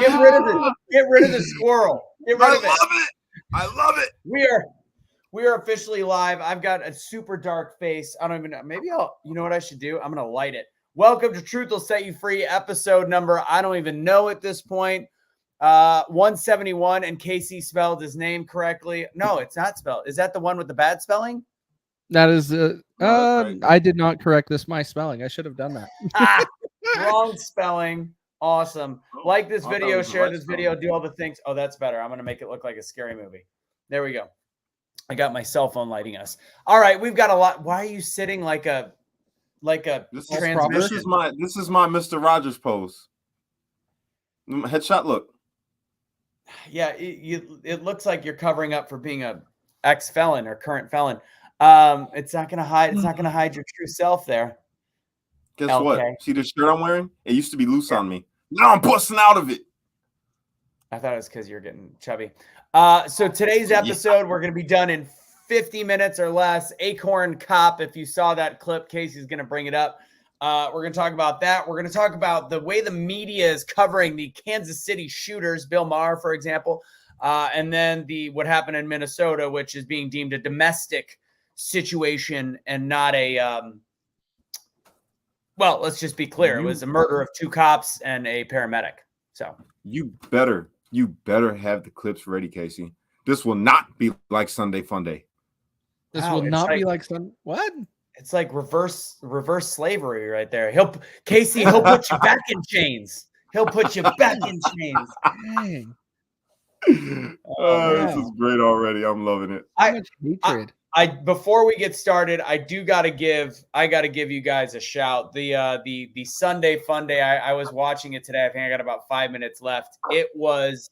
Get rid of the squirrel. Get rid of it. I love it. We are officially live. I've got a super dark face. I don't even know. Maybe you know what I should do? I'm going to light it. Welcome to Truth Will Set You Free, episode number, I don't even know at this point, 171, and Casey spelled his name correctly. No, it's not spelled. Is that the one with the bad spelling? That is, I did not correct my spelling. I should have done that. Wrong spelling. Awesome. Like this video, share this video, do all the things. Oh, that's better. I'm going to make it look like a scary movie. There we go. I got my cell phone lighting us. All right, we've got a lot. Why are you sitting like a this is my Mr. Rogers pose. Headshot look. Yeah, it looks like you're covering up for being a ex-felon or current felon. It's not gonna hide your true self there. Guess what? See the shirt I'm wearing? It used to be loose on me. Now I'm busting out of it. I thought it was because you're getting chubby. So today's episode, we're going to be done in 50 minutes or less. Acorn Cop, if you saw that clip, Casey's going to bring it up. We're going to talk about that. We're going to talk about the way the media is covering the Kansas City shooters, Bill Maher, for example, and then what happened in Minnesota, which is being deemed a domestic situation and not a well, let's just be clear. It was a murder of 2 cops and a paramedic. So you better have the clips ready, Casey. This will not be like Sunday Fun Day. This will not be like what? It's like reverse slavery right there. He'll put you back in chains. He'll put you back in chains. Dang. This is great already. I'm loving it. Hatred. Before we get started, I gotta give you guys a shout. The Sunday Fun Day. I was watching it today. I think I got about 5 minutes left. It was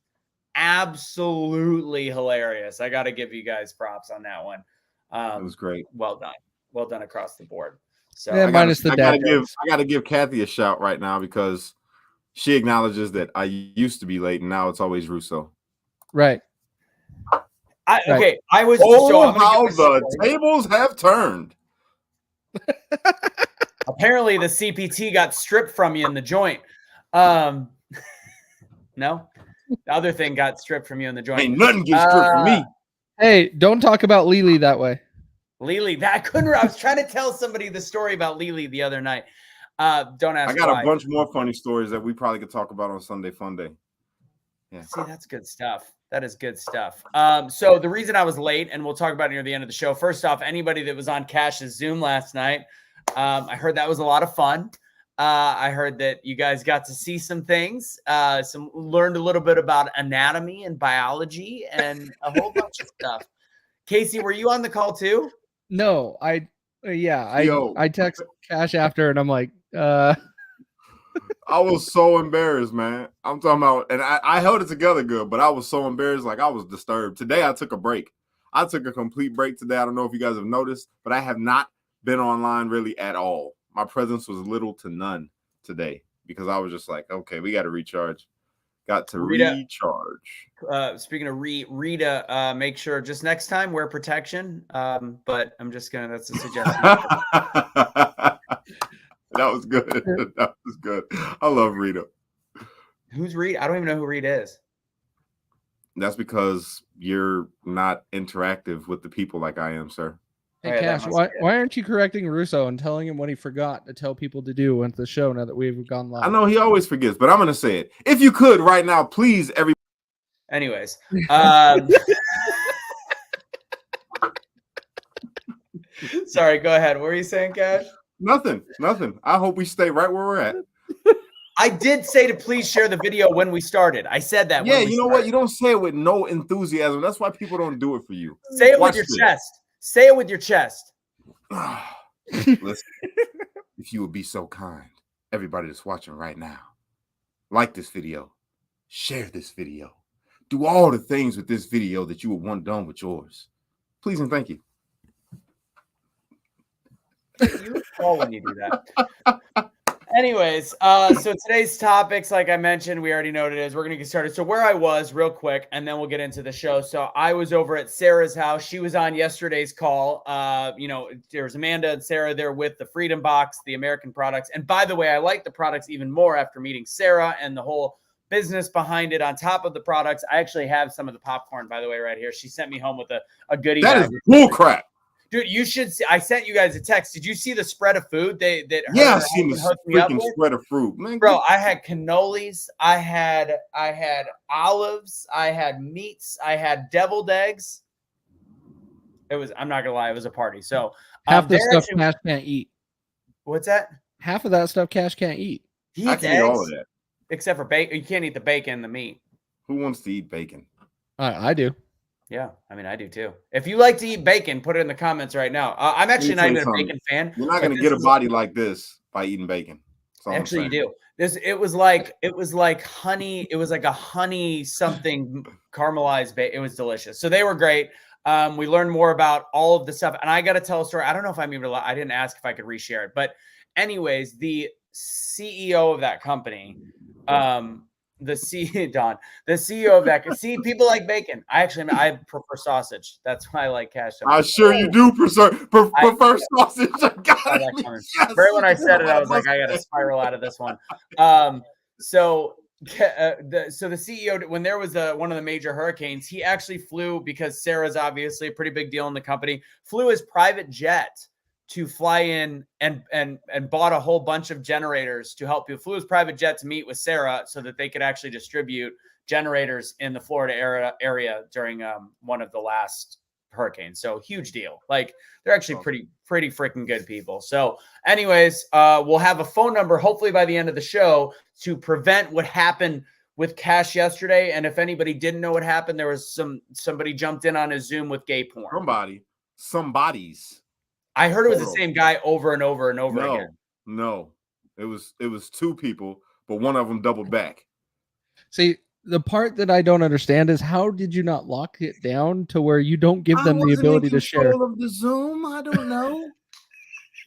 absolutely hilarious. I gotta give you guys props on that one. It was great. Well done across the board. So yeah, minus the dad. I gotta give Kathy a shout right now because she acknowledges that I used to be late and now it's always Russo. Right. Okay, I was. How the tables have turned. Apparently, the CPT got stripped from you in the joint. No, the other thing got stripped from you in the joint. Ain't nothing gets stripped from me. Hey, don't talk about Lily that way. Lily, I was trying to tell somebody the story about Lily the other night. Don't ask. I got a bunch more funny stories that we probably could talk about on Sunday Fun Day. Yeah. See, that's good stuff. That is good stuff. So the reason I was late, and we'll talk about it near the end of the show. First off, anybody that was on Cash's Zoom last night, I heard that was a lot of fun. I heard that you guys got to see some things, learned a little bit about anatomy and biology and a whole bunch of stuff. Casey, were you on the call too? No, I text Cash after, and I'm like, I was so embarrassed, man. I'm talking about, and I held it together good, but I was so embarrassed, like I was disturbed. Today, I took a break. I took a complete break today. I don't know if you guys have noticed, but I have not been online really at all. My presence was little to none today because I was just like, okay, we got to recharge. Got to recharge. Speaking of Rita, make sure just next time wear protection. But I'm just gonna. That's a suggestion. That was good. That was good. I love Rita. Who's Rita? I don't even know who Rita is. That's because you're not interactive with the people like I am, sir. Hey, Cash, why aren't you correcting Russo and telling him what he forgot to tell people to do on the show now that we've gone live? I know he always forgets, but I'm going to say it. If you could right now, please, everybody. Anyways. Sorry, go ahead. What were you saying, Cash? Nothing. I hope we stay right where we're at. I did say to please share the video when we started. I said that. Yeah, you know what? You don't say it with no enthusiasm. That's why people don't do it for you. Say it with your chest. Say it with your chest. Listen, if you would be so kind, everybody that's watching right now, like this video, share this video, do all the things with this video that you would want done with yours. Please and thank you. You call when you do that. Anyways, so today's topics, like I mentioned, we already know what it is. We're going to get started. So where I was real quick, and then we'll get into the show. So I was over at Sarah's house. She was on yesterday's call. There was Amanda and Sarah there with the Freedom Box, the American products. And by the way, I like the products even more after meeting Sarah and the whole business behind it on top of the products. I actually have some of the popcorn, by the way, right here. She sent me home with a goodie That bag. is bull crap. Dude, you should see. I sent you guys a text. Did you see the spread of food I seen the freaking spread of fruit, man. Bro, I had cannolis, I had olives, I had meats, I had deviled eggs. I'm not gonna lie, it was a party. So half the stuff Cash can't eat. What's that? Half of that stuff Cash can't eat. He eats eggs, all of that. Except for bacon. You can't eat the bacon and the meat. Who wants to eat bacon? I do. Yeah, I mean, I do too. If you like to eat bacon, put it in the comments right now. I'm actually not even a bacon fan. You're not going to get a body like this by eating bacon. Actually, you do. It was like honey. It was like a honey something caramelized bacon. It was delicious. So they were great. We learned more about all of the stuff. And I got to tell a story. I don't know if I'm even allowed. I didn't ask if I could reshare it. But anyways, the CEO of that company, the CEO of that. See, people like bacon. I prefer sausage. That's why I like Cash. I'm sure you do prefer sausage. Right when I said it, I was like, I got to spiral out of this one. So the CEO, when there was one of the major hurricanes, he actually flew, because Sarah's obviously a pretty big deal in the company, flew his private jet to fly in and bought a whole bunch of generators to help people. Flew his private jet to meet with Sarah so that they could actually distribute generators in the Florida area during one of the last hurricanes. So huge deal. Like, they're actually pretty freaking good people. So anyways, we'll have a phone number hopefully by the end of the show to prevent what happened with Cash yesterday. And if anybody didn't know what happened, there was somebody jumped in on his Zoom with gay porn. Somebody's. I heard it was the same guy over and over and over again. No, it was two people, but one of them doubled back. See, the part that I don't understand is, how did you not lock it down to where you don't give them the ability to share? Of the Zoom, I don't know.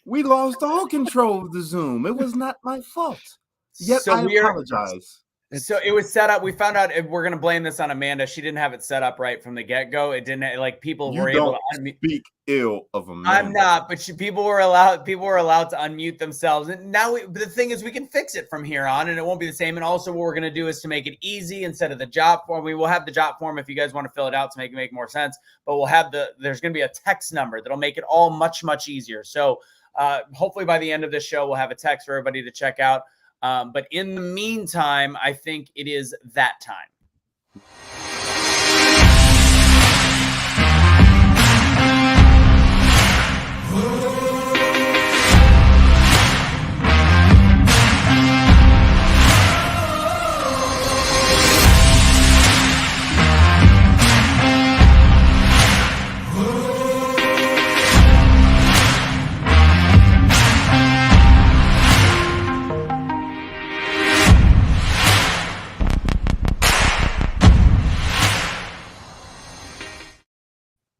We lost all control of the Zoom. It was not my fault. Yet I apologize. So it was set up. We found out, we're going to blame this on Amanda. She didn't have it set up right from the get-go. It didn't, like, people were able to speak ill of Amanda. I'm not, but people were allowed to unmute themselves. And now the thing is, we can fix it from here on, and it won't be the same. And also, what we're going to do is to make it easy, instead of the job form. We will have the job form if you guys want to fill it out to make it make more sense. But we'll have there's going to be a text number that'll make it all much, much easier. So hopefully by the end of this show, we'll have a text for everybody to check out. But in the meantime, I think it is that time.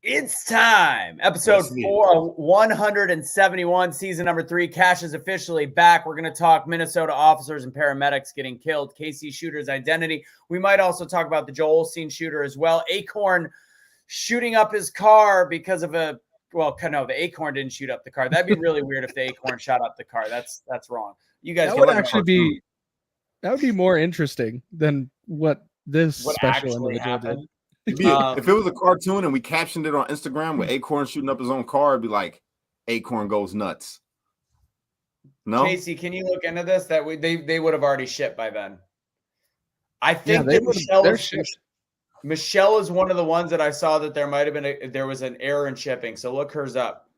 It's time. Episode 171, season number 3. Cash is officially back. We're going to talk Minnesota officers and paramedics getting killed, Casey shooter's identity. We might also talk about the Joel Osteen shooter as well. Acorn shooting up his car because of the Acorn didn't shoot up the car. That'd be really weird if the Acorn shot up the car. That's wrong. You guys, that would actually be more interesting than what special individual did. If it was a cartoon and we captioned it on Instagram with Acorn shooting up his own car, it'd be like, Acorn goes nuts. No, Casey, can you look into this? That they would have already shipped by then. I think Michelle is one of the ones that I saw that there might have been there was an error in shipping. So look hers up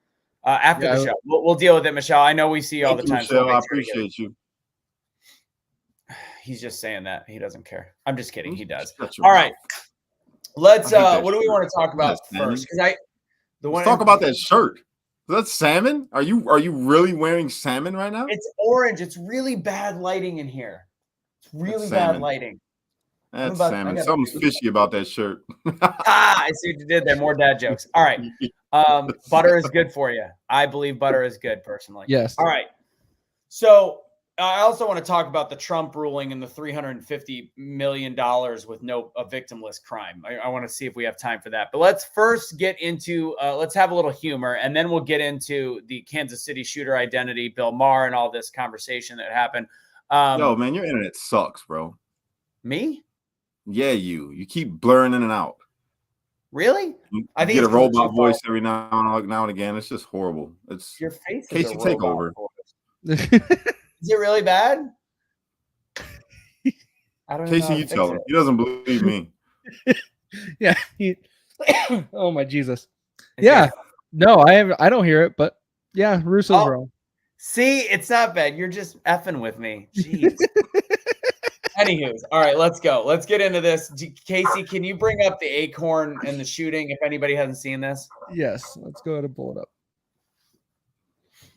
after the show. We'll deal with it, Michelle. I know we see you all the time. Michelle, I appreciate you. He's just saying that he doesn't care. I'm just kidding. He does. All right. Let's what do we want to talk about first? Because let's talk about that shirt. That's salmon. Are you really wearing salmon right now? It's orange. It's really bad lighting in here. It's really bad lighting. That's salmon. Something's fishy about that shirt. I see what you did there. More dad jokes. All right. Butter is good for you. I believe butter is good, personally. Yes. All right. So I also want to talk about the Trump ruling and the $350 million with a victimless crime. I want to see if we have time for that. But let's first get into, let's have a little humor, and then we'll get into the Kansas City shooter identity, Bill Maher, and all this conversation that happened. Yo, man, your internet sucks, bro. Me? Yeah, you keep blurring in and out. Really? I think get a robot voice every now and again. It's just horrible. It's your face. Casey, take over. Is it really bad? I don't know. Casey, you tell him. He doesn't believe me. Yeah. Oh my Jesus. Yeah. No, I don't hear it, but yeah, Russo's wrong. See, it's not bad. You're just effing with me. Jeez. Anywho, all right, let's go. Let's get into this. Casey, can you bring up the acorn and the shooting if anybody hasn't seen this? Yes, let's go ahead and pull it up.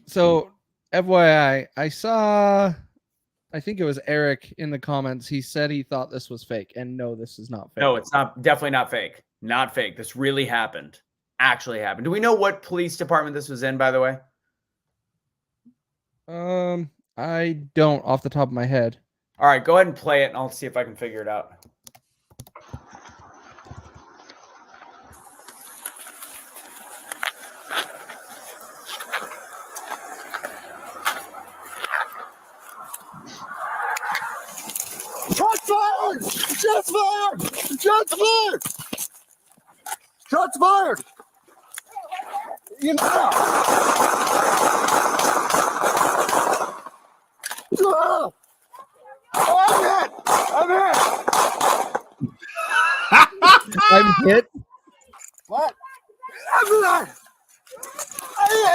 So, FYI, I think it was Eric in the comments. He said he thought this was fake, and no, this is not fake. No, it's not. Definitely not fake. Not fake. This really happened. Actually happened. Do we know what police department this was in, by the way? I don't off the top of my head. All right, go ahead and play it, and I'll see if I can figure it out. Shots fired! Shots fired! Shots fired! Shots fired! You know. I'm hit. What? I'm hit.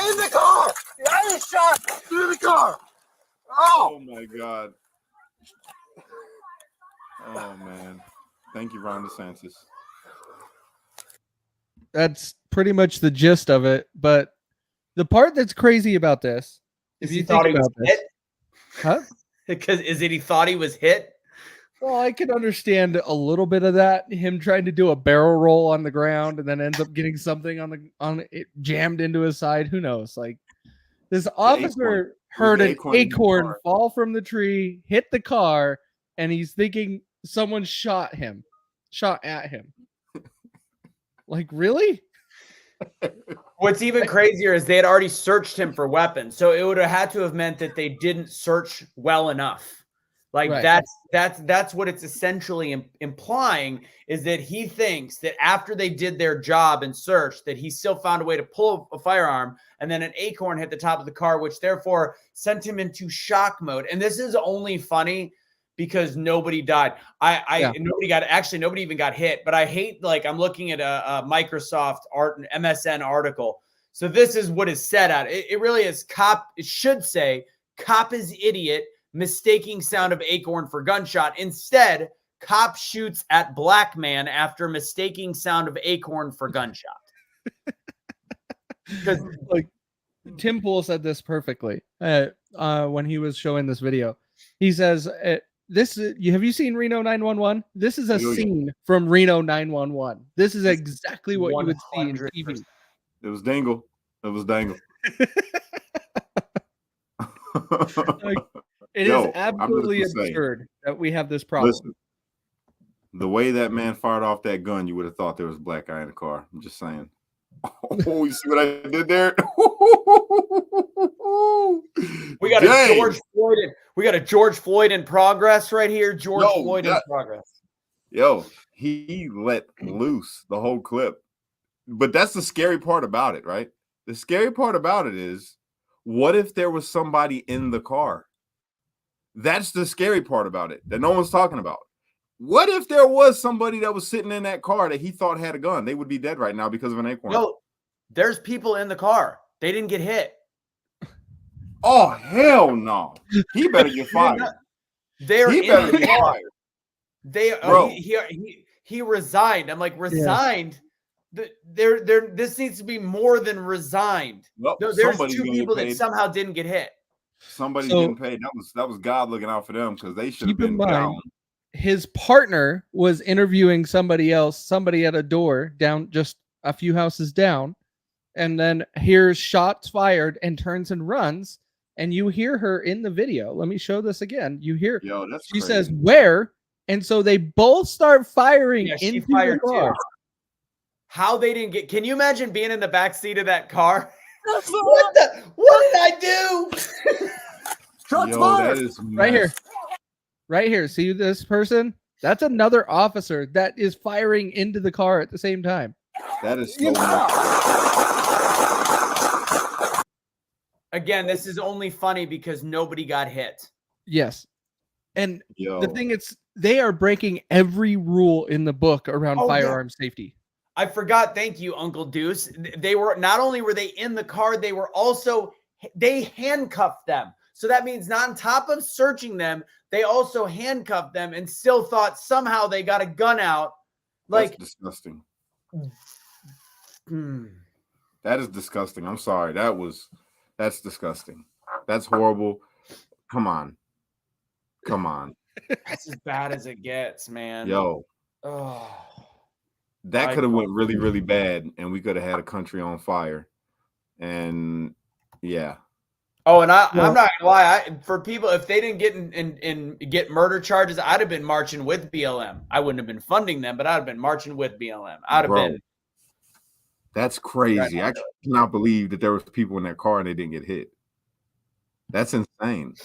In the car. I was shot through the car. Oh my God. Oh man. Thank you, Ron DeSantis. That's pretty much the gist of it. But the part that's crazy about this, if you think about this, huh? Because he thought he was hit? Well, I can understand a little bit of that. Him trying to do a barrel roll on the ground and then ends up getting something on it jammed into his side. Who knows? Like this officer heard an acorn fall from the tree, hit the car, and he's thinking someone shot at him. Like, really? What's even crazier is they had already searched him for weapons. So it would have had to have meant that they didn't search well enough. Like right. That's what it's essentially implying, is that he thinks that after they did their job and search, that he still found a way to pull a firearm, and then an acorn hit the top of the car, which therefore sent him into shock mode. And this is only funny because nobody died. Nobody even got hit. But I hate, like, I'm looking at a Microsoft MSN article. So this is what is said at it. It really is it should say cop is idiot, mistaking sound of acorn for gunshot. Instead, cop shoots at black man after mistaking sound of acorn for gunshot. Like Tim Pool said this perfectly when he was showing this video. He says, have you seen Reno 911? This is a scene from Reno 911. This is exactly what you would see in TV. It was Dangle. It is absolutely absurd that we have this problem. Listen, the way that man fired off that gun, you would have thought there was a black guy in the car. I'm just saying. Oh, you see what I did there? We got a George Floyd in progress right here. Floyd in progress. Yo, he let loose the whole clip. But that's the scary part about it, right? The scary part about it is, what if there was somebody in the car? That's the scary part about it that no one's talking about. What if there was somebody that was sitting in that car that he thought had a gun? They would be dead right now because of an acorn. No, there's people in the car. They didn't get hit. Oh, hell no. He better get fired. He better get fired. He resigned. I'm like, resigned? Yeah. This needs to be more than resigned. Well, there's two people that somehow didn't get hit. Somebody getting paid. That was God looking out for them, because they should have been down. His partner was interviewing somebody at a door down just a few houses down, and then hears shots fired and turns and runs, and you hear her in the video. Let me show this again. You hear she says, "Where?" And so they both start firing into the car. Too. How they didn't get? Can you imagine being in the back seat of that car? What did I do? That is right here. See this person? That's another officer that is firing into the car at the same time. That is You so know. Again, this is only funny because nobody got hit. Yes. And Yo. the thing is, they are breaking every rule in the book around firearm safety. I forgot. Thank you, Uncle Deuce. They were not only were they in the car, they were also they handcuffed them. So that means not on top of searching them, they also handcuffed them and still thought somehow they got a gun out. Like, that's disgusting. Hmm. That is disgusting. I'm sorry. That's disgusting. That's horrible. Come on. That's as bad as it gets, man. Yo. Oh. That could have went really, really bad, and we could have had a country on fire. And yeah. Oh, and I'm not gonna lie. For people, if they didn't get in get murder charges, I'd have been marching with BLM. I wouldn't have been funding them, but I'd have been marching with BLM. I'd have been. That's crazy. I cannot believe that there was people in that car and they didn't get hit. That's insane.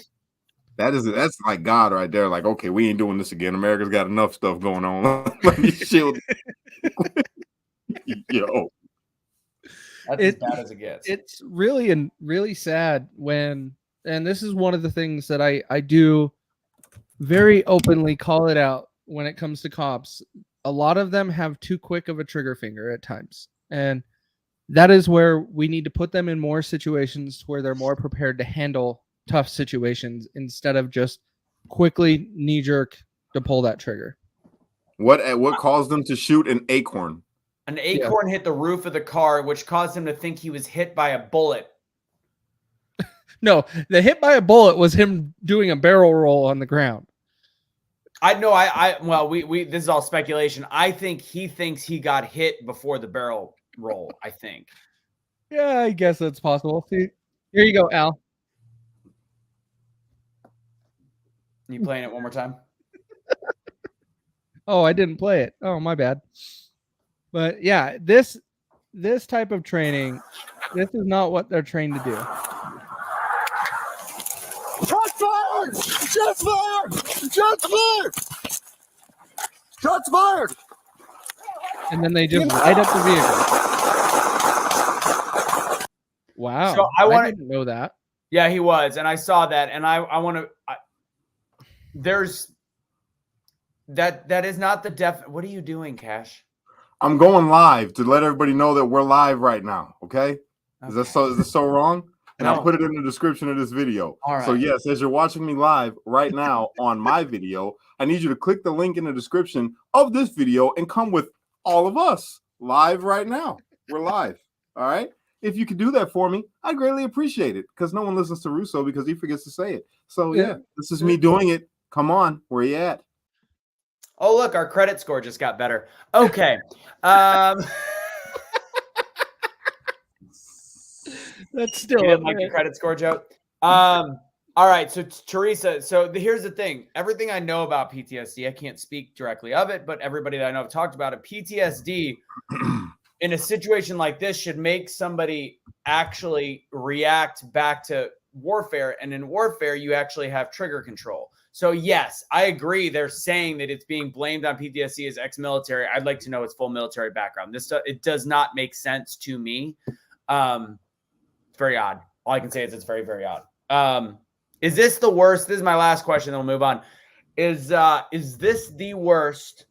That's like God right there. Like, okay, we ain't doing this again. America's got enough stuff going on. Let me shield. Yo. That's as bad as it gets. It's really sad when, and this is one of the things that I do very openly call it out when it comes to cops. A lot of them have too quick of a trigger finger at times. And that is where we need to put them in more situations where they're more prepared to handle tough situations instead of just quickly knee jerk to pull that trigger. What caused them to shoot an acorn? An acorn hit the roof of the car, which caused him to think he was hit by a bullet. No, the hit by a bullet was him doing a barrel roll on the ground. Well, we this is all speculation. I think he thinks he got hit before the barrel roll, I think. Yeah, I guess that's possible. See, here you go, Al. You playing it one more time? Oh, I didn't play it. Oh, my bad. But yeah, this type of training, this is not what they're trained to do. Shots fired! Shots fired! Shots fired! Shots fired! And then they just light up the vehicle. Wow. So I didn't know that. Yeah, he was. And I saw that. And I want to, there's, that is not the what are you doing, Cash? I'm going live to let everybody know that we're live right now. Okay. Is this so wrong? And I'll put it in the description of this video. All right. So yes, as you're watching me live right now on my video, I need you to click the link in the description of this video and come with all of us live right now. We're live. All right. If you could do that for me, I greatly appreciate it because no one listens to Russo because he forgets to say it. So yeah, this is me doing it. Come on, where you at? Oh, look, our credit score just got better. Okay. That's still you didn't like the credit score joke. All right, so Teresa. So here's the thing: everything I know about PTSD, I can't speak directly of it, but everybody that I know have talked about it. PTSD in a situation like this should make somebody actually react back to warfare, and in warfare, you actually have trigger control. So yes, I agree. They're saying that it's being blamed on PTSD as ex-military. I'd like to know its full military background. It does not make sense to me. It's very odd. All I can say is it's very, very odd. Is this the worst? This is my last question. Then we'll move on. Is this the worst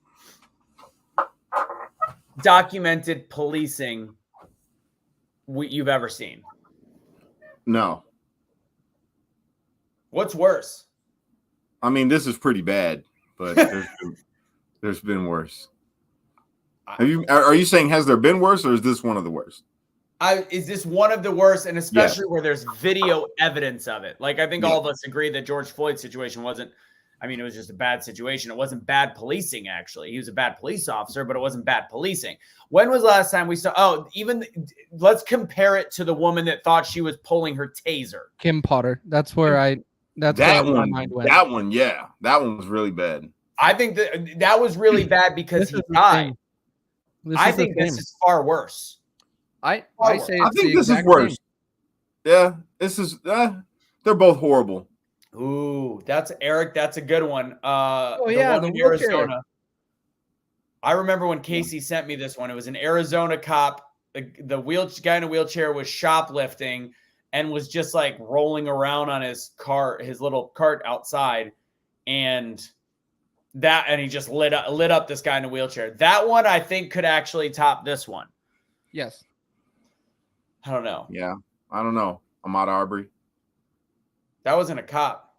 documented policing you've ever seen? No. What's worse? I mean, this is pretty bad, but there's been worse. Are you saying has there been worse, or is this one of the worst? Is this one of the worst, and especially where there's video evidence of it? Like, I think all of us agree that George Floyd's situation wasn't, I mean, it was just a bad situation. It wasn't bad policing, actually. He was a bad police officer, but it wasn't bad policing. When was the last time we saw, let's compare it to the woman that thought she was pulling her taser. Kim Potter. That's where my mind went. That one, yeah. That one was really bad. I think that was really bad because he died. I think this is far worse. I say I think this is worse. Yeah, this is they're both horrible. Ooh, that's Eric. That's a good one. Oh, The yeah, one the in wheelchair. Arizona. I remember when Casey sent me this one. It was an Arizona cop. The guy in a wheelchair was shoplifting and was just like rolling around on his little cart outside, and he just lit up this guy in a wheelchair. That one I think could actually top this one. Yes. I don't know. Yeah, I don't know. Ahmaud Arbery. That wasn't a cop.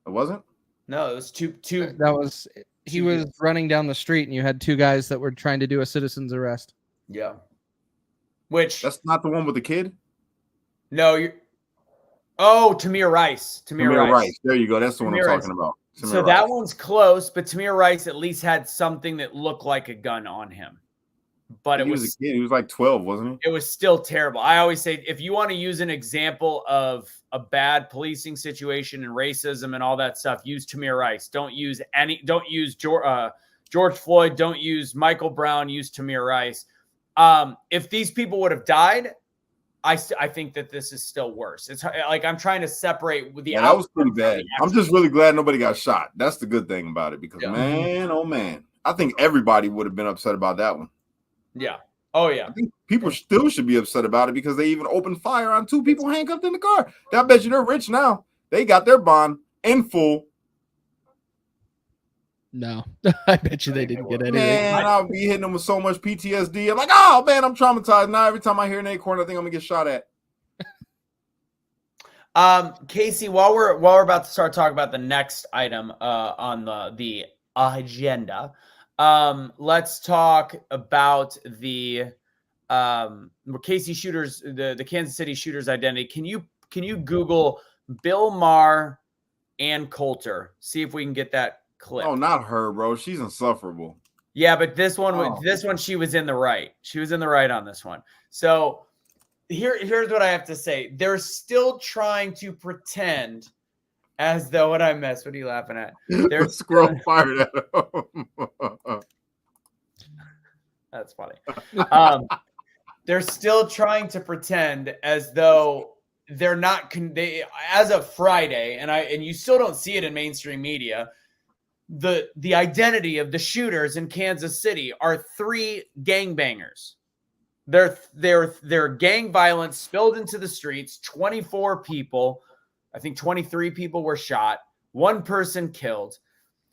It wasn't? No, it was two. That was he two was dudes. running down the street, and you had two guys that were trying to do a citizen's arrest. Yeah. Which That's not the one with the kid? no, you. Oh, Tamir Rice. Tamir Rice. There you go. That's the one I'm Tamir talking Rice. about. So that one's close, but Tamir Rice at least had something that looked like a gun on him. But he was a kid. He was like 12, wasn't he? It was still terrible. I always say, if you want to use an example of a bad policing situation and racism and all that stuff, use Tamir Rice. Don't use George Floyd. Don't use Michael Brown. Use Tamir Rice. If these people would have died, I think that this is still worse. It's like I'm trying to separate with the. Yeah, that was pretty bad. I'm just really glad nobody got shot. That's the good thing about it, because man, oh man, I think everybody would have been upset about that one. Yeah. Oh yeah. I think people still should be upset about it because they even opened fire on two people handcuffed in the car. I bet you they're rich now. They got their bond in full. No, I bet you they didn't get anything. Man, I'll be hitting them with so much PTSD. I'm like, oh man, I'm traumatized now. Every time I hear an acorn, I think I'm gonna get shot at. Casey, while we're about to start talking about the next item on the agenda, let's talk about the Casey shooters, the Kansas City shooters identity. Can you Google Bill Maher and Coulter? See if we can get that clip. Oh, not her, bro. She's insufferable. Yeah, but this one, she was in the right. She was in the right on this one. So here's what I have to say. They're still trying to pretend as though what I missed. What are you laughing at? They're squirrel fired at him. That's funny. They're still trying to pretend as though they're not. As of Friday, and you still don't see it in mainstream media. The identity of the shooters in Kansas City are 3 gangbangers. Their gang violence spilled into the streets. 24 people, I think 23 people were shot. 1 person killed.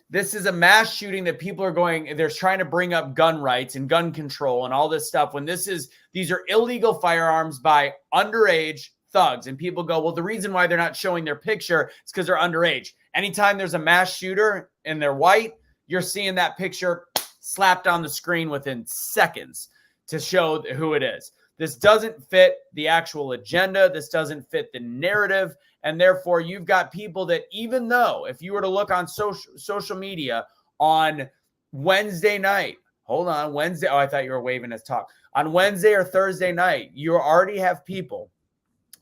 This is a mass shooting that people are they're trying to bring up gun rights and gun control and all this stuff when these are illegal firearms by underage thugs. And people go, well, the reason why they're not showing their picture is because they're underage. Anytime there's a mass shooter and they're white, you're seeing that picture slapped on the screen within seconds to show who it is. This doesn't fit the actual agenda. This doesn't fit the narrative. And therefore, you've got people that, even though if you were to look on social media on Wednesday night, Wednesday. Oh, I thought you were waving as talk. On Wednesday or Thursday night, you already have people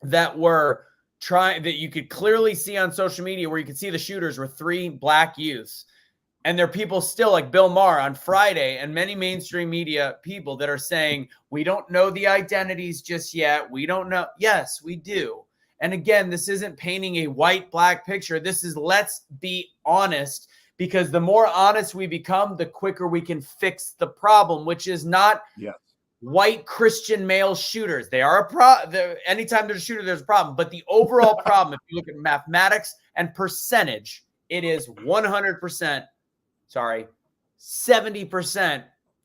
that were that you could clearly see on social media where you could see the shooters were 3 black youths. And there are people still like Bill Maher on Friday and many mainstream media people that are saying, we don't know the identities just yet. We don't know. Yes, we do. And again, this isn't painting a white-black picture. This is, let's be honest, because the more honest we become, the quicker we can fix the problem, which is not white Christian male shooters. They are anytime there's a shooter, there's a problem. But the overall problem, if you look at mathematics and percentage, it is 70%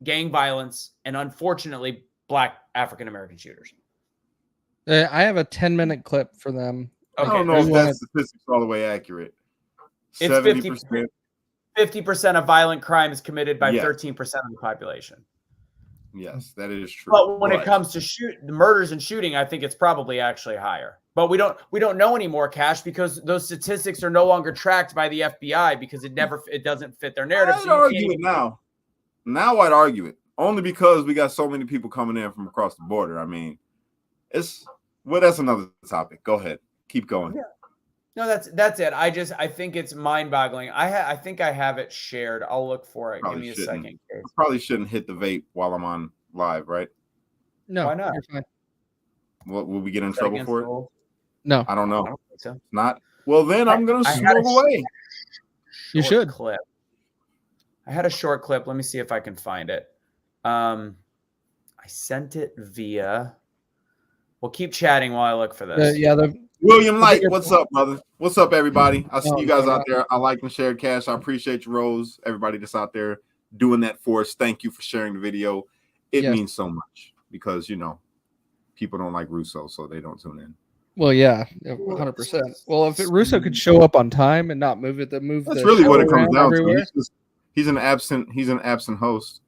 gang violence, and unfortunately, black African-American shooters. I have a 10-minute clip for them. Okay. I don't know if that statistic's all the way accurate. It's 70%. 50% of violent crime is committed by 13% of the population. Yes, that is true. But when it comes to murders and shooting, I think it's probably actually higher. But we don't know anymore, Cash, because those statistics are no longer tracked by the FBI because it doesn't fit their narrative. I'd argue it now. Now I'd argue it only because we got so many people coming in from across the border. I mean, that's another topic. Go ahead, keep going. Yeah. No, that's it. I think it's mind-boggling. I think I have it shared. I'll look for it. Probably Give me a second. I probably shouldn't hit the vape while I'm on live, right? No, why not? You're fine. Will we get in trouble for it? No, I don't know. I don't think so. Not. Well, then I'm gonna smoke away. You should. Clip. I had a short clip. Let me see if I can find it. I sent it via. We'll keep chatting while I look for this. William Light, what's up, brother? What's up, everybody? I see you guys out there. I like and share cash. I appreciate you, Rose. Everybody that's out there doing that for us. Thank you for sharing the video. It means so much because people don't like Russo, so they don't tune in. Well, yeah, 100%. Well, if Russo could show up on time and not move it, that's really what it comes down to. He's an absent host.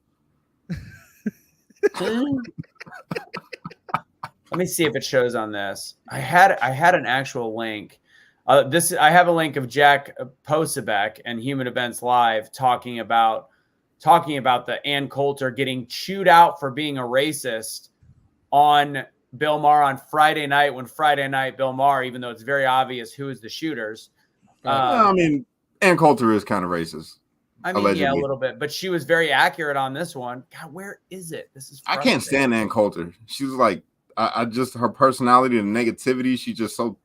Let me see if it shows on this. I had an actual link. I have a link of Jack Posebek and Human Events Live talking about the Ann Coulter getting chewed out for being a racist on Bill Maher on Friday night, when Friday night Bill Maher, even though it's very obvious who is the shooters. I mean, Ann Coulter is kind of racist. I mean, allegedly. Yeah, a little bit, but she was very accurate on this one. God, where is it? This is. I can't stand Ann Coulter. She was like, I just, her personality and negativity. She's just so,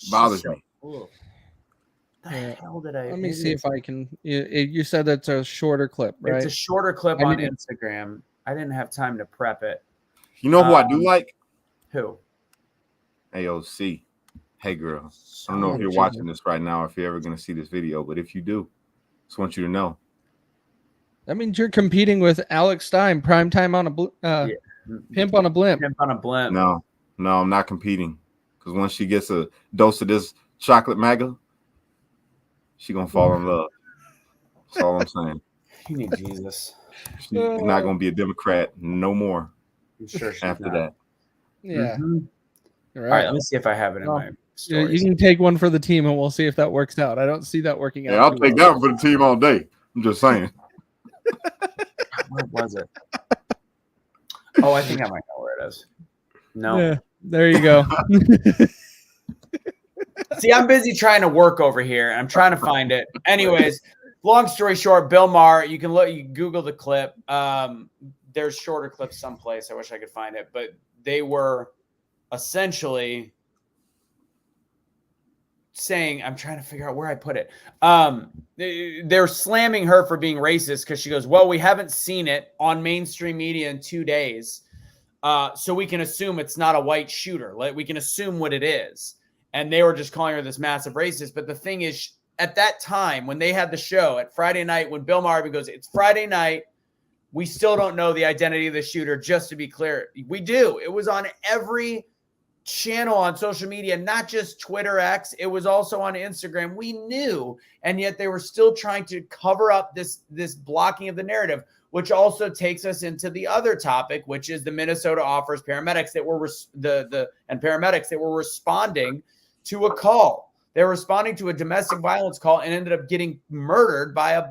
bothers me. The hell did I? Let me see if I can. You said that's a shorter clip, right? It's a shorter clip on Instagram. I didn't have time to prep it. You know who I do like? Who? AOC. Hey, girl. I don't know if you're watching this right now, if you're ever going to see this video, but if you do, just want you to know. That means you're competing with Alex Stein, primetime on a pimp on a blimp. Pimp on a blimp. No, I'm not competing. Because once she gets a dose of this chocolate MAGA, she going to fall in love. That's all I'm saying. You need Jesus. She's not going to be a Democrat no more. I'm sure after that. Yeah. Mm-hmm. All right, let me see if I have it in my stories. You can take one for the team, and we'll see if that works out. I don't see that working out. Yeah, I'll take that one for the team all day. I'm just saying. Where was it? Oh, I think I might know where it is. No. Yeah, there you go. See, I'm busy trying to work over here. I'm trying to find it. Anyways, long story short, Bill Maher, you can Google the clip. There's shorter clips someplace. I wish I could find it, but they were essentially saying, I'm trying to figure out where I put it. They're slamming her for being racist because she goes, well, we haven't seen it on mainstream media in 2 days. So we can assume it's not a white shooter. We can assume what it is. And they were just calling her this massive racist. But the thing is, at that time, when they had the show at Friday night, when Bill Maher goes, it's Friday night, we still don't know the identity of the shooter, just to be clear. We do. It was on every channel on social media, not just Twitter X. It was also on Instagram. We knew, and yet they were still trying to cover up this blocking of the narrative, which also takes us into the other topic, which is the Minnesota offers paramedics that were paramedics that were responding to a call. They're responding to a domestic violence call and ended up getting murdered by a.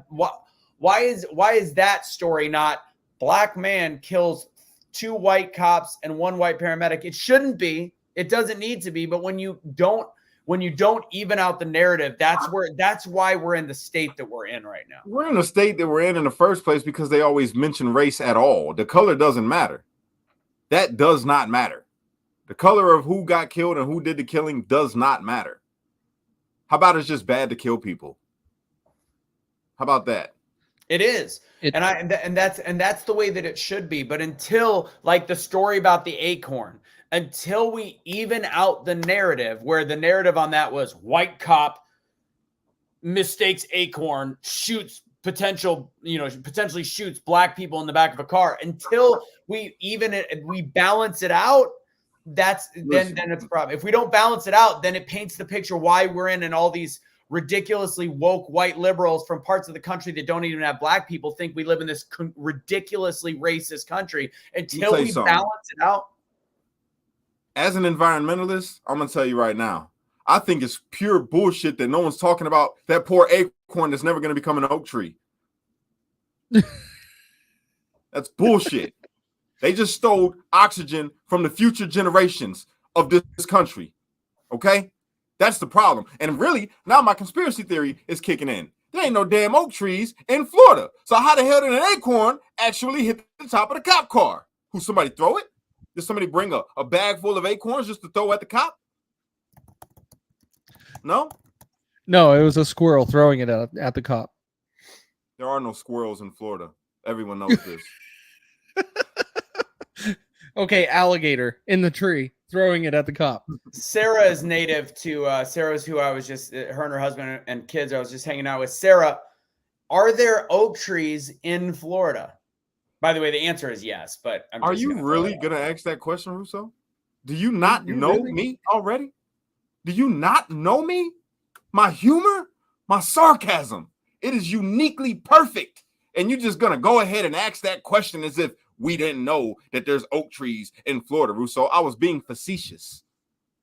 Why is that story not black man kills 2 white cops and 1 white paramedic? It shouldn't be. It doesn't need to be. But when you don't even out the narrative, that's why we're in the state that we're in right now. We're in the state that we're in the first place because they always mention race at all. The color doesn't matter. That does not matter. The color of who got killed and who did the killing does not matter. How about it's just bad to kill people? How about that? It is. And that's the way that it should be. But until, like the story about the acorn, until we even out the narrative, where the narrative on that was white cop mistakes acorn, potentially shoots black people in the back of a car, until we balance it out, then it's a problem. If we don't balance it out, then it paints the picture why we're in all these ridiculously woke white liberals from parts of the country that don't even have black people think we live in this ridiculously racist country. Until we balance it out. As an environmentalist, I'm going to tell you right now, I think it's pure bullshit that no one's talking about that poor acorn that's never going to become an oak tree. That's bullshit. They just stole oxygen from the future generations of this country. Okay? That's the problem. And really, now my conspiracy theory is kicking in. There ain't no damn oak trees in Florida. So how the hell did an acorn actually hit the top of the cop car? Who, somebody throw it? Did somebody bring a bag full of acorns just to throw at the cop? No, No, it was a squirrel throwing it at the cop. there are no squirrels in Florida. Everyone knows this. Okay, alligator in the tree throwing it at the cop. Sarah is native to Sarah's who I was just her and her husband and kids. I was just hanging out with Sarah. Are there oak trees in Florida? By the way, the answer is yes. But Are you really gonna ask that question, Russo? Do you not know me already? Do you not know me? My humor, my sarcasm, it is uniquely perfect. And you're just gonna go ahead and ask that question as if we didn't know that there's oak trees in Florida, Russo. I was being facetious.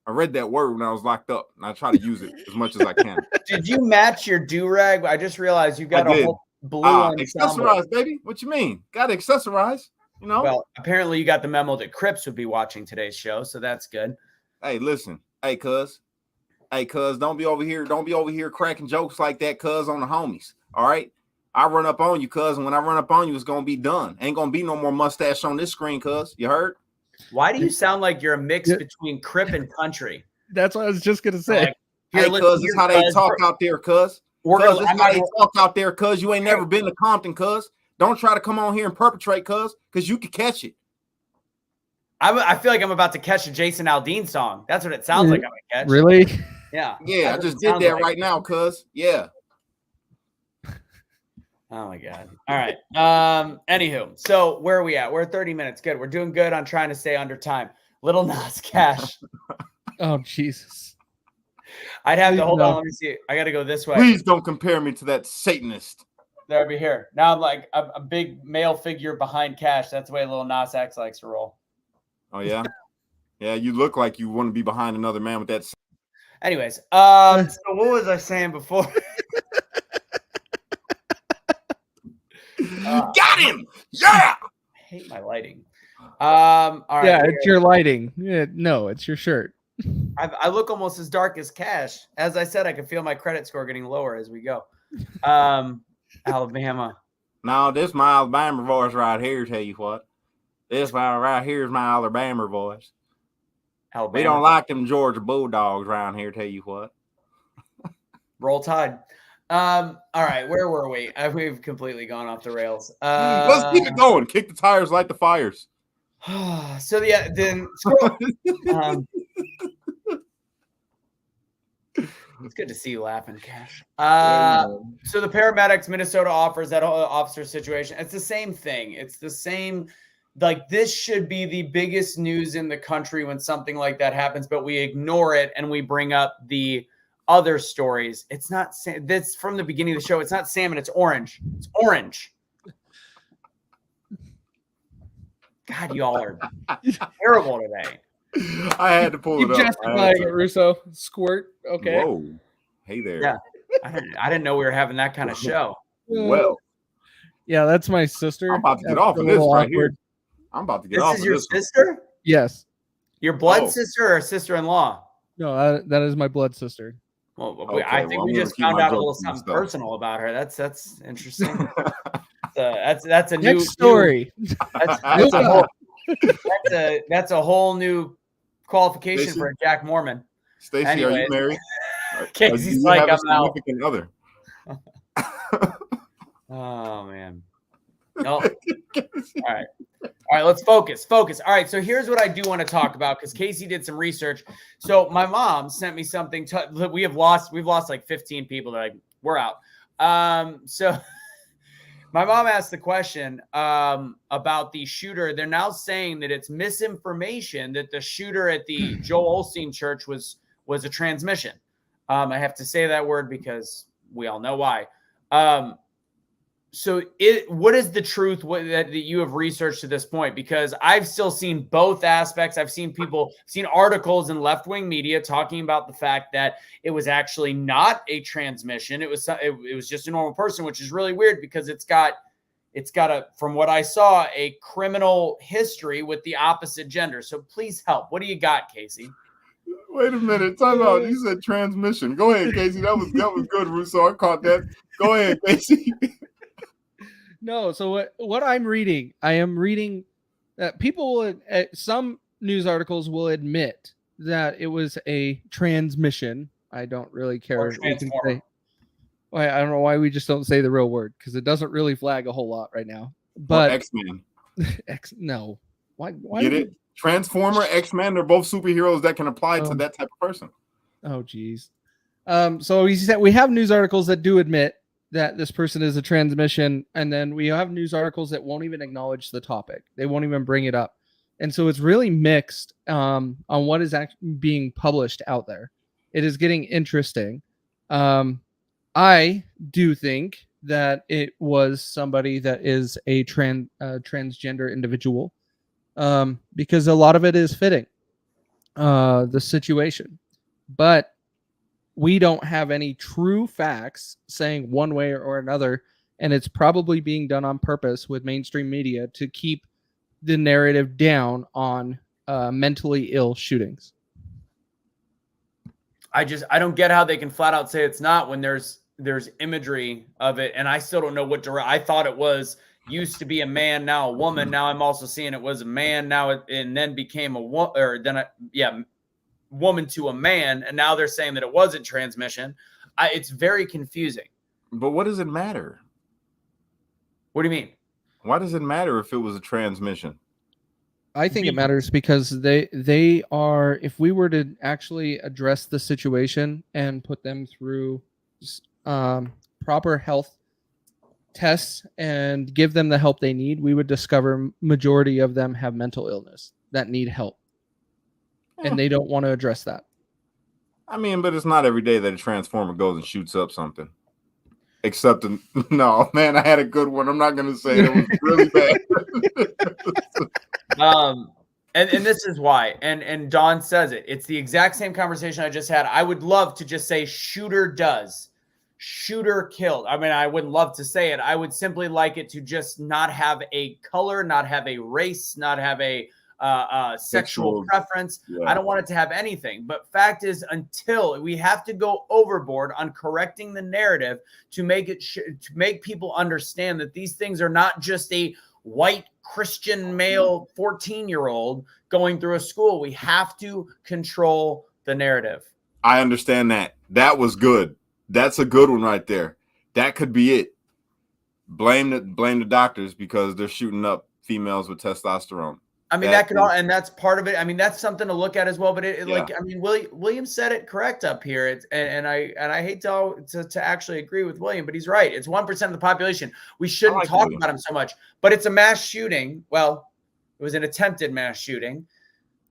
I read that word when I was locked up, and I try to use it as much as I can. Did you match your do-rag? I just realized you've got a whole blue ensemble. Accessorize, baby. What you mean? Got to accessorize, you know? Well, apparently you got the memo that Crips would be watching today's show, so that's good. Hey, listen. Hey, cuz. Hey, cuz, don't be over here cracking jokes like that, cuz, on the homies. All right? I run up on you, cuz, and when I run up on you, it's going to be done. Ain't going to be no more mustache on this screen, cuz. You heard? Why do you sound like you're a mix between Crip and country? That's what I was just gonna say. Like, hey, cuz, it's how they talk out there, cuz. Cuz, it's how they talk out there, cuz. You ain't never been to Compton, cuz. Don't try to come on here and perpetrate, cuz, because you could catch it. I feel like I'm about to catch a Jason Aldean song. That's what it sounds like I'm going to catch. Really? Yeah. Yeah, I just did that right now, cuz. Yeah. Oh my God. All right. Anywho, so where are we at? We're at 30 minutes. Good. We're doing good on trying to stay under time. Little Nas Cash. Oh, Jesus. I'd have to hold on. Let me see. I got to go this way. Please don't compare me to that Satanist. There we here. Now I'm like a big male figure behind Cash. That's the way Little Nas X likes to roll. Oh, yeah? Yeah, you look like you want to be behind another man with that. Anyways, so what was I saying before? Got him! Yeah! I hate my lighting. All right. Yeah, it's your lighting. Yeah, no, it's your shirt. I look almost as dark as Cash. As I said, I can feel my credit score getting lower as we go. Alabama. No, this my Alabama voice right here, tell you what. This one right here is my Alabama voice. Alabama. We don't like them Georgia Bulldogs around here, tell you what. Roll Tide. All right, where were we? We've completely gone off the rails. Let's keep it going. Kick the tires, light the fires. So yeah, then it's good to see you laughing, Cash. So the paramedics, Minnesota offers that officer situation. It's the same thing. It's the same. Like, this should be the biggest news in the country when something like that happens, but we ignore it and we bring up the other stories. It's not that's from the beginning of the show. It's not salmon, it's orange. It's orange. God, y'all are terrible today. I had to pull it up. Justifying it, Russo. Squirt. Okay. Whoa. Hey there. Yeah. I didn't know we were having that kind of show. Well, yeah, that's my sister. I'm about to get off of this right here. I'm about to get off of this. This is your sister? Yes. Your blood sister or sister-in-law? No, that is my blood sister. Well, okay, I think we just found out a little something personal about her. That's interesting. That's a new story. That's a whole new qualification Stacey? for a Jack Mormon. Stacey, are you married? Casey's like, I'm out. Other? Oh man. No. All right, let's focus. All right, so here's what I do want to talk about because Casey did some research. So my mom sent me something. We've lost like 15 people. They're like, we're out. So my mom asked the question about the shooter. They're now saying that it's misinformation that the shooter at the Joel Osteen church was a transmission. I have to say that word because we all know why. So what is the truth that you have researched to this point? Because I've still seen both aspects. I've seen articles in left-wing media talking about the fact that it was actually not a transmission. It was just a normal person, which is really weird because it's got from what I saw, a criminal history with the opposite gender. So please help. What do you got, Casey? Wait a minute. Time out. You said transmission. Go ahead, Casey. That was good, Russo. I caught that. Go ahead, Casey. No, so what I'm reading, I am reading that people some news articles will admit that it was a transmission, I don't really care. Or We can transformer. say, well, I don't know why we just don't say the real word because it doesn't really flag a whole lot right now. Or But X-Men. no, why Get would it? Transformer, X-Men, they're both superheroes that can apply to that type of person. Oh, geez. So we said we have news articles that do admit that this person is a transmission, and then we have news articles that won't even acknowledge the topic. They won't even bring it up. And so it's really mixed on what is actually being published out there. It is getting interesting. I do think that it was somebody that is a transgender individual because a lot of it is fitting the situation. But we don't have any true facts saying one way or another, and it's probably being done on purpose with mainstream media to keep the narrative down on mentally ill shootings. I don't get how they can flat out say it's not when there's imagery of it, and I still don't know what I thought it was. Used to be a man, now a woman. Now I'm also seeing it was a man. Now and then became a woman, or then woman to a man, and now they're saying that it wasn't transmission. It's very confusing. But what does it matter? What do you mean? Why does it matter if it was a transmission? I think it matters because they are, if we were to actually address the situation and put them through proper health tests and give them the help they need, we would discover majority of them have mental illness that need help. And they don't want to address that. I mean, but it's not every day that a transformer goes and shoots up something. Except, no, man, I had a good one. I'm not going to say it. It was really bad. And this is why. And Don says it. It's the exact same conversation I just had. I would love to just say shooter does. Shooter killed. I mean, I wouldn't love to say it. I would simply like it to just not have a color, not have a race, not have a sexual preference. I don't want it to have anything. But fact is, until we have to go overboard on correcting the narrative to make it to make people understand that these things are not just a white Christian male 14-year-old going through a school. We have to control the narrative. I understand that. That was good. That's a good one right there. That could be it. Blame the doctors because they're shooting up females with testosterone. I mean, that could all, and that's part of it. I mean, that's something to look at as well. But like, I mean, William said it correct up here. It's and I hate to actually agree with William, but he's right. It's 1% of the population. We shouldn't talk about him so much. But it's a mass shooting. Well, it was an attempted mass shooting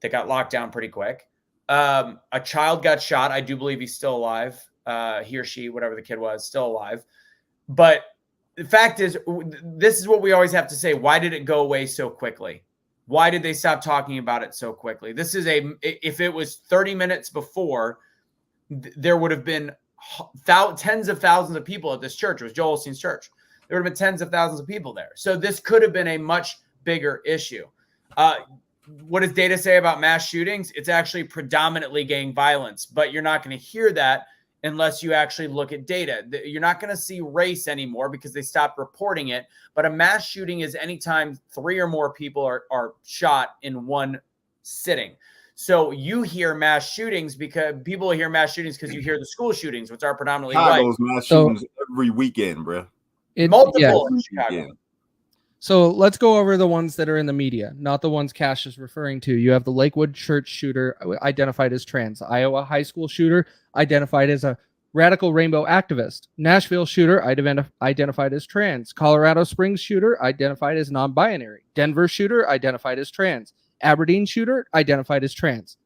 that got locked down pretty quick. A child got shot. I do believe he's still alive. He or she, whatever the kid was, still alive. But the fact is, this is what we always have to say. Why did it go away so quickly? Why did they stop talking about it so quickly? This is if it was 30 minutes before, there would have been tens of thousands of people at this church. It was Joel Osteen's church. There would have been tens of thousands of people there. So this could have been a much bigger issue. What does data say about mass shootings? It's actually predominantly gang violence, but you're not going to hear that unless you actually look at data. You're not going to see race anymore because they stopped reporting it. But a mass shooting is anytime 3 or more people are shot in one sitting. So you hear mass shootings because people hear mass shootings because you hear the school shootings, which are predominantly white. Those mass shootings every weekend, bro. Multiple in Chicago. So let's go over the ones that are in the media, not the ones Cash is referring to. You have the Lakewood church shooter identified as trans, Iowa high school shooter identified as a radical rainbow activist, Nashville shooter identified as trans, Colorado Springs shooter identified as non-binary, Denver shooter identified as trans, Aberdeen shooter identified as trans.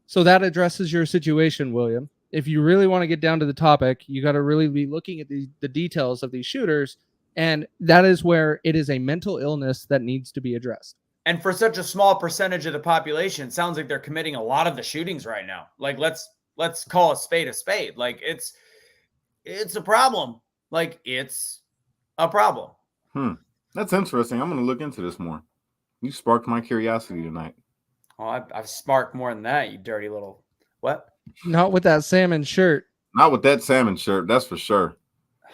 So that addresses your situation, William. If you really want to get down to the topic, you got to really be looking at the details of these shooters. And that is where it is a mental illness that needs to be addressed. And for such a small percentage of the population, it sounds like they're committing a lot of the shootings right now. Like, let's call a spade a spade. Like, it's a problem. Like, it's a problem. That's interesting. I'm going to look into this more. You sparked my curiosity tonight. Oh, I've sparked more than that, you dirty little what? Not with that salmon shirt. Not with that salmon shirt. That's for sure.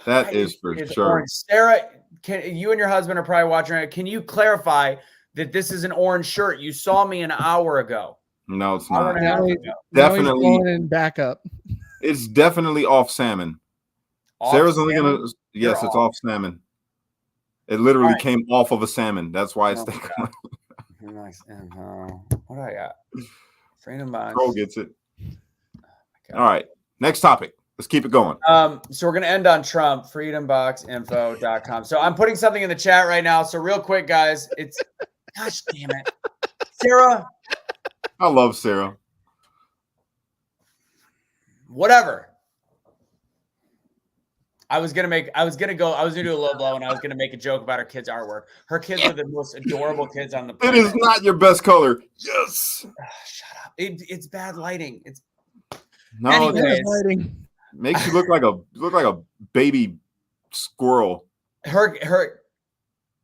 That is for sure. Orange. Sarah, you and your husband are probably watching it. Can you clarify that this is an orange shirt? You saw me an hour ago. No, it's not. Now Definitely in backup. It's definitely off salmon. Off Sarah's only salmon? gonna. Yes, You're it's off. off salmon. It literally Right. came off of a salmon. That's why it's Oh, thick. nice. What do I got? Freedom Box. Troll gets it. Okay. All right. Next topic. Let's keep it going. So we're gonna end on Trump. Freedomboxinfo.com. So I'm putting something in the chat right now. So real quick, guys, it's gosh damn it, Sarah. I love Sarah. Whatever. I was gonna do a low blow, and I was gonna make a joke about her kids' artwork. Her kids are the most adorable kids on the It planet. is not your best color. Yes. Shut up. It's bad lighting. It's No. Anyways. Lighting. Makes you look like a baby squirrel. Her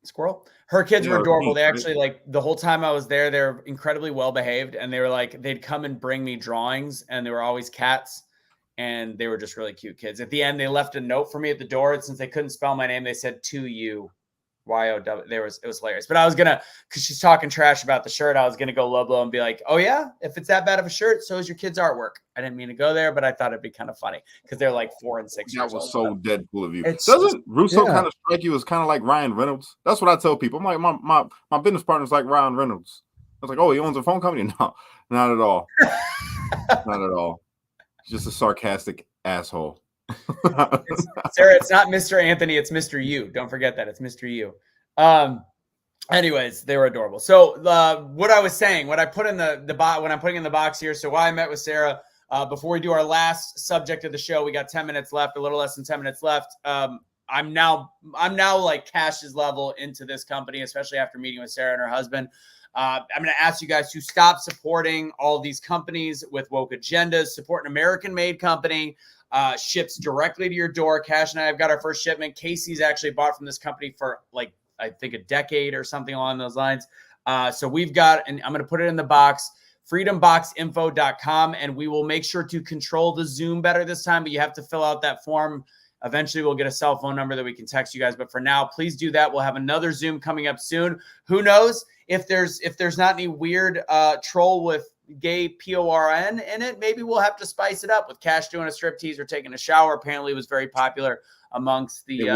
squirrel. Her kids were adorable. They right? actually, like, the whole time I was there, they're incredibly well behaved, and they were like, they'd come and bring me drawings, and they were always cats, and they were just really cute kids. At the end, they left a note for me at the door, and since they couldn't spell my name, they said "to you." Y-O-W. It was hilarious. But I was gonna, because she's talking trash about the shirt, I was gonna go low blow and be like, "Oh yeah, if it's that bad of a shirt, so is your kid's artwork." I didn't mean to go there, but I thought it'd be kind of funny because they're like 4 and 6 That years was old. so Deadpool of you. It's Doesn't Russo yeah. kind of strike you as kind of like Ryan Reynolds? That's what I tell people. I'm like, my business partner's like Ryan Reynolds. I was like, oh, he owns a phone company? No, not at all. Not at all. He's just a sarcastic asshole. Sarah, it's not Mr. Anthony, it's Mr. You. Don't forget that. It's Mr. You. Anyways, they were adorable. So what I was saying, what I put in the box when I'm putting in the box here. So why I met with Sarah before we do our last subject of the show, we got 10 minutes left, a little less than 10 minutes left. I'm now like Cash's level into this company, especially after meeting with Sarah and her husband. I'm going to ask you guys to stop supporting all these companies with woke agendas. Support an American-made company. Ships directly to your door. Cash and I have got our first shipment. Casey's actually bought from this company for like, I think, a decade or something along those lines. So we've got, and I'm going to put it in the box, freedomboxinfo.com, and we will make sure to control the Zoom better this time, but you have to fill out that form. Eventually we'll get a cell phone number that we can text you guys. But for now, please do that. We'll have another Zoom coming up soon. Who knows if there's not any weird troll with gay PORN in it, maybe we'll have to spice it up with Cash doing a striptease or taking a shower. Apparently it was very popular amongst the,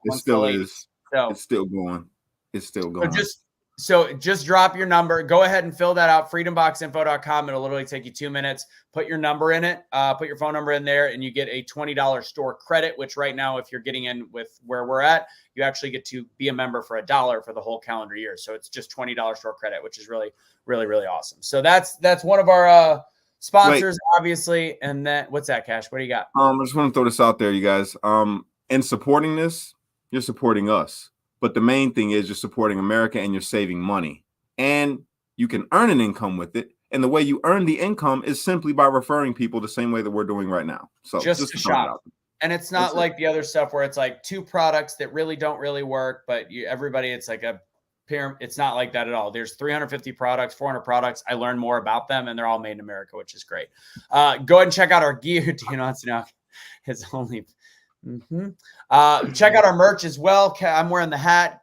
It still is. So it's still going. It's still going. So just drop your number. Go ahead and fill that out. Freedomboxinfo.com. It'll literally take you 2 minutes. Put your number in it. Put your phone number in there, and you get a $20 store credit, which right now, if you're getting in with where we're at, you actually get to be a member for $1 for the whole calendar year. So it's just $20 store credit, which is really, really, really awesome. So that's one of our sponsors, obviously. And then what's that, Cash? What do you got? I just want to throw this out there, you guys. In supporting this, you're supporting us. But the main thing is you're supporting America and you're saving money. And you can earn an income with it. And the way you earn the income is simply by referring people the same way that we're doing right now. So just to shop. And it's not like the other stuff where it's like 2 products that really don't really work, but everybody, it's like a pyramid. It's not like that at all. There's 350 products, 400 products. I learned more about them, and they're all made in America, which is great. Go ahead and check out our gear. Do you know it's now? It's only... check out our merch as well. I'm wearing the hat.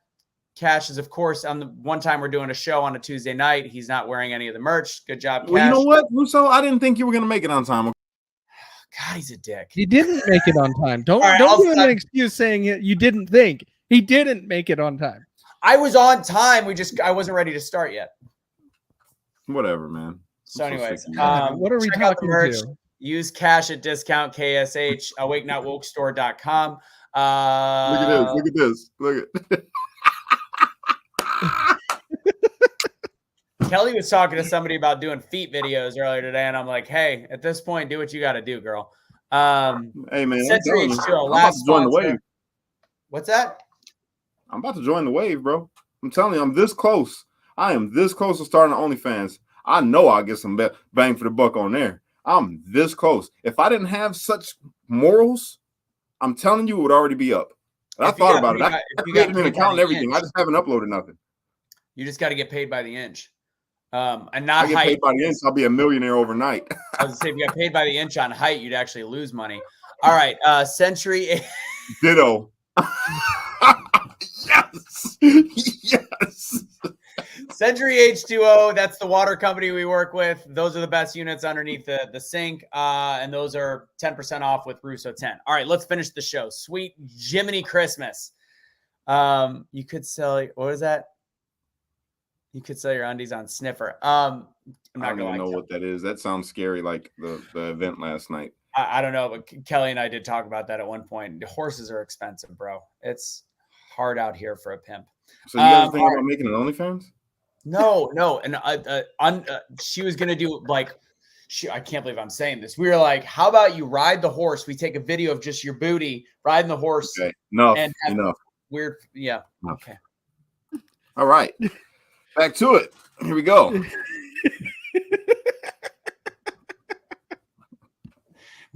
Cash is, of course, on the one time we're doing a show on a Tuesday night. He's not wearing any of the merch. Good job, Cash. Well, you know what, Russo? I didn't think you were going to make it on time. God, he's a dick. He didn't make it on time. Don't give him an excuse saying you didn't think. He didn't make it on time. I was on time. I wasn't ready to start yet. Whatever, man. So anyways, what are we talking to? Use Cash at discount KSH, awakenotwokestore.com. Look at this. Look at Kelly was talking to somebody about doing feet videos earlier today, and I'm like, hey, at this point, do what you got to do, girl. Hey, man. Century I'm H2O, about to join the wave. What's that? I'm about to join the wave, bro. I'm telling you, I'm this close. I am this close to starting OnlyFans. I know I'll get some bang for the buck on there. I'm this close. If I didn't have such morals, I'm telling you, it would already be up. I thought about it. I created an account and everything. I just haven't uploaded nothing. You just got to get paid by the inch. And not I get height. paid by the inch, I'll be a millionaire overnight. I was saying, if you got paid by the inch on height, you'd actually lose money. All right. Century. Ditto. Yes. Yes. Century H2O, that's the water company we work with. Those are the best units underneath the sink, and those are 10% off with Russo 10. All right, let's finish the show. Sweet Jiminy Christmas. You could sell, what is that? You could sell your undies on Sniffer. I'm not I don't going even to know what that is. That sounds scary, like the event last night. I don't know, but Kelly and I did talk about that at one point. The horses are expensive, bro. It's hard out here for a pimp. So you guys thinking about making an OnlyFans? No. And she was going to do like, I can't believe I'm saying this. We were like, how about you ride the horse? We take a video of just your booty riding the horse. Okay, enough. Weird. Yeah. Enough. Okay. All right. Back to it. Here we go.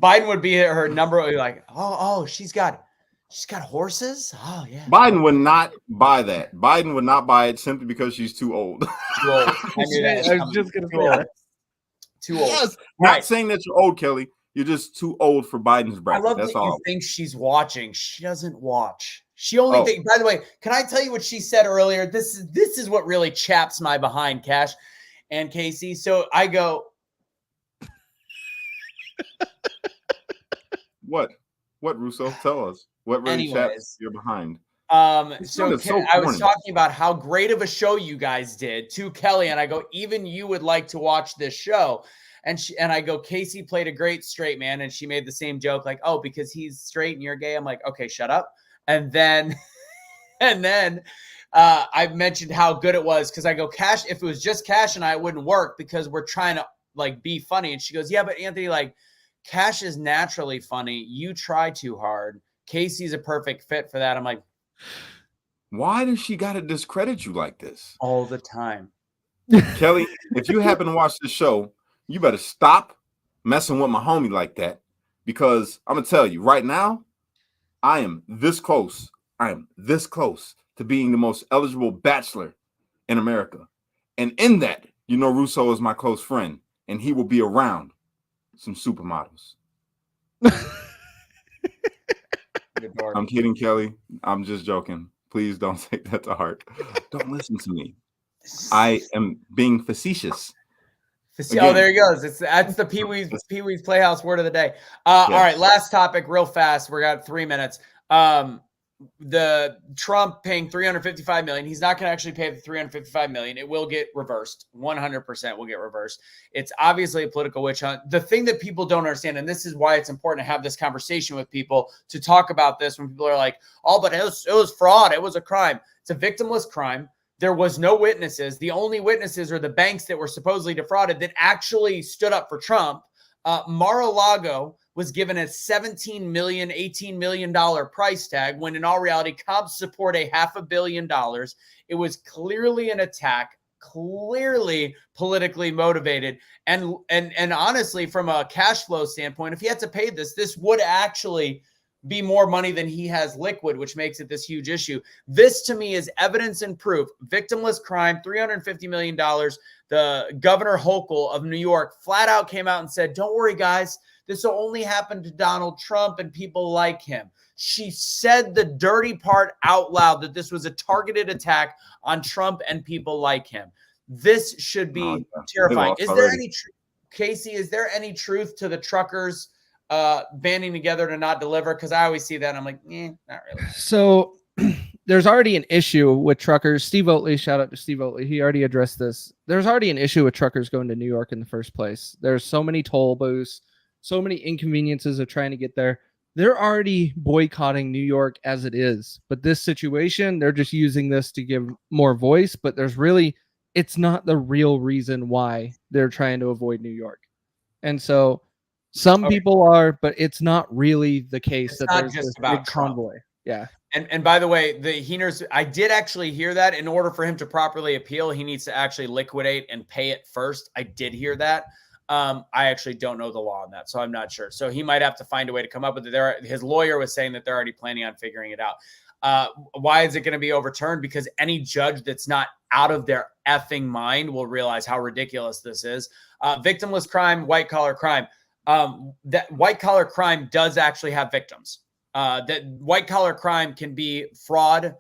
Biden would be her number. Like, oh, she's got horses. Oh yeah. Biden would not buy that. Biden would not buy it simply because she's too old. Too old. I was just gonna say that. Too old. Yes. Not saying that you're old, Kelly. You're just too old for Biden's bracket. I love That's that all. you think she's watching. She doesn't watch. She only thinks. By the way, can I tell you what she said earlier? This is what really chaps my behind, Cash and Casey. So I go. What, Russo? Tell us. What really chaps you're behind? So I was talking about how great of a show you guys did to Kelly, and I go, even you would like to watch this show. And I go, Casey played a great straight man, and she made the same joke, like, oh, because he's straight and you're gay. I'm like, okay, shut up. And then I mentioned how good it was because I go, Cash, if it was just Cash and I, it wouldn't work because we're trying to like be funny. And she goes, yeah, but Anthony, like, Cash is naturally funny. You try too hard. Casey's a perfect fit for that. I'm like, why does she got to discredit you like this? All the time. Kelly, if you happen to watch the show, you better stop messing with my homie like that, because I'm going to tell you right now, I am this close. I am this close to being the most eligible bachelor in America. And in that, you know, Russo is my close friend, and he will be around some supermodels. I'm kidding, Kelly. I'm just joking. Please don't take that to heart. Don't listen to me. I am being facetious. Again. Oh, there he goes. That's the Pee-wee's Playhouse word of the day. All right, last topic, real fast. We got 3 minutes. The Trump paying $355 million. He's not going to actually pay the $355 million. It will get reversed. 100% will get reversed. It's obviously a political witch hunt. The thing that people don't understand, and this is why it's important to have this conversation with people, to talk about this when people are like, oh, but it was fraud. It was a crime. It's a victimless crime. There was no witnesses. The only witnesses are the banks that were supposedly defrauded that actually stood up for Trump. Mar-a-Lago was given a $17 million, $18 million price tag when in all reality, cops support a $500 million. It was clearly an attack, clearly politically motivated. And honestly, from a cash flow standpoint, if he had to pay this would actually be more money than he has liquid, which makes it this huge issue. This to me is evidence and proof. Victimless crime, $350 million. The Governor Hochul of New York flat out came out and said, don't worry, guys. This will only happen to Donald Trump and people like him. She said the dirty part out loud, that this was a targeted attack on Trump and people like him. This should be terrifying. Is there any Casey, is there any truth to the truckers banding together to not deliver? Because I always see that and I'm like, not really. So there's already an issue with truckers. Steve Oatley, shout out to Steve Oatley. He already addressed this. There's already an issue with truckers going to New York in the first place. There's so many toll booths, so many inconveniences of trying to get there. They're already boycotting New York as it is. But this situation, they're just using this to give more voice. But it's not the real reason why they're trying to avoid New York. And so some people are, but it's not really the case. It's that not there's just this about big Trump. convoy. Yeah. And by the way, the Heeners, I did actually hear that in order for him to properly appeal, he needs to actually liquidate and pay it first. I did hear that. I actually don't know the law on that, so I'm not sure. So he might have to find a way to come up with it. His lawyer was saying that they're already planning on figuring it out. Why is it going to be overturned? Because any judge that's not out of their effing mind will realize how ridiculous this is. Victimless crime, white collar crime. That white collar crime does actually have victims. That white collar crime can be fraud.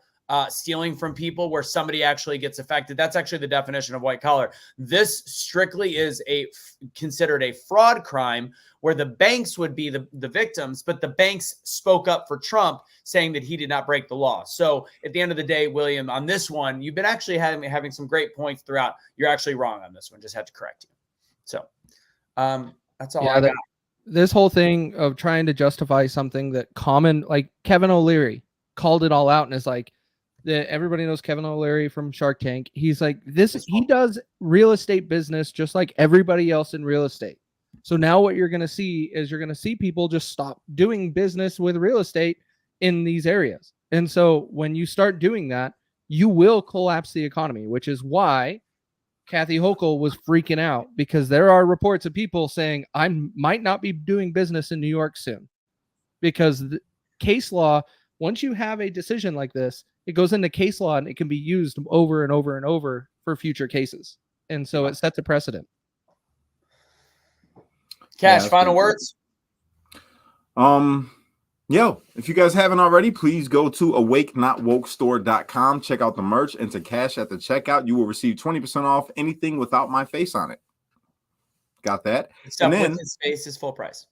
stealing from people where somebody actually gets affected. That's actually the definition of white collar. This strictly is considered a fraud crime where the banks would be the victims, but the banks spoke up for Trump saying that he did not break the law. So at the end of the day, William, on this one, you've been actually having some great points throughout. You're actually wrong on this one. Just had to correct you. So that's all I got. This whole thing of trying to justify something that like Kevin O'Leary called it all out and is like, everybody knows Kevin O'Leary from Shark Tank. He's like, he does real estate business just like everybody else in real estate. So now what you're going to see is people just stop doing business with real estate in these areas. And so when you start doing that, you will collapse the economy, which is why Kathy Hochul was freaking out, because there are reports of people saying I might not be doing business in New York soon, because the case law, once you have a decision like this, it goes into case law and it can be used over and over and over for future cases. And so it sets a precedent. Cash, final words? Yo, if you guys haven't already, please go to awakenotwokestore.com. Check out the merch. Enter cash at the checkout. You will receive 20% off anything without my face on it. Got that? Stuff with his face is full price.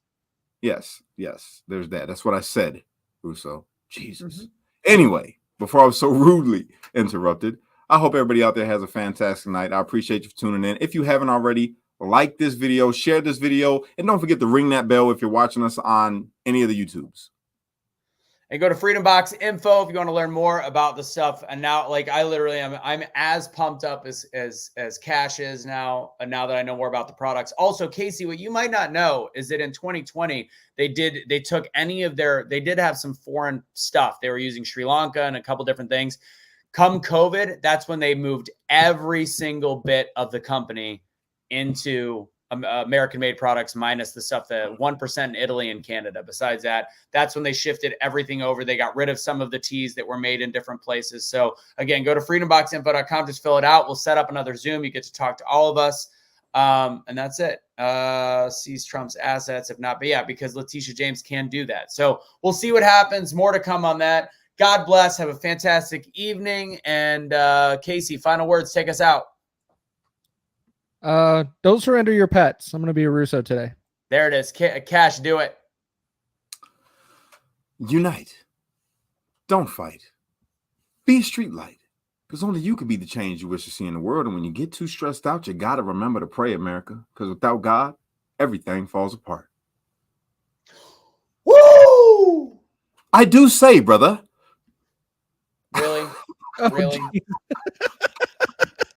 Yes. There's that. That's what I said, Russo. Jesus. Anyway, before I was so rudely interrupted, I hope everybody out there has a fantastic night. I appreciate you for tuning in. If you haven't already, like this video, share this video, and don't forget to ring that bell if you're watching us on any of the YouTubes. And go to Freedom Box Info if you want to learn more about the stuff. And now, like, I literally I'm as pumped up as Cash is now that I know more about the products. Also, Casey, what you might not know is that in 2020 they did have some foreign stuff. They were using Sri Lanka and a couple different things. Come COVID, that's when they moved every single bit of the company into American-made products, minus the stuff that 1% in Italy and Canada. Besides that, that's when they shifted everything over. They got rid of some of the teas that were made in different places. So again, go to freedomboxinfo.com, just fill it out. We'll set up another Zoom. You get to talk to all of us. And that's it. Seize Trump's assets, if not, but yeah, because Letitia James can do that. So we'll see what happens. More to come on that. God bless. Have a fantastic evening. And Casey, final words, take us out. Don't surrender your pets. I'm going to be a Russo today. There it is. Cash, do it. Unite. Don't fight. Be a street light, because only you can be the change you wish to see in the world. And when you get too stressed out, you got to remember to pray, America, because without God, everything falls apart. Woo! I do say, brother. Really? Oh, Really?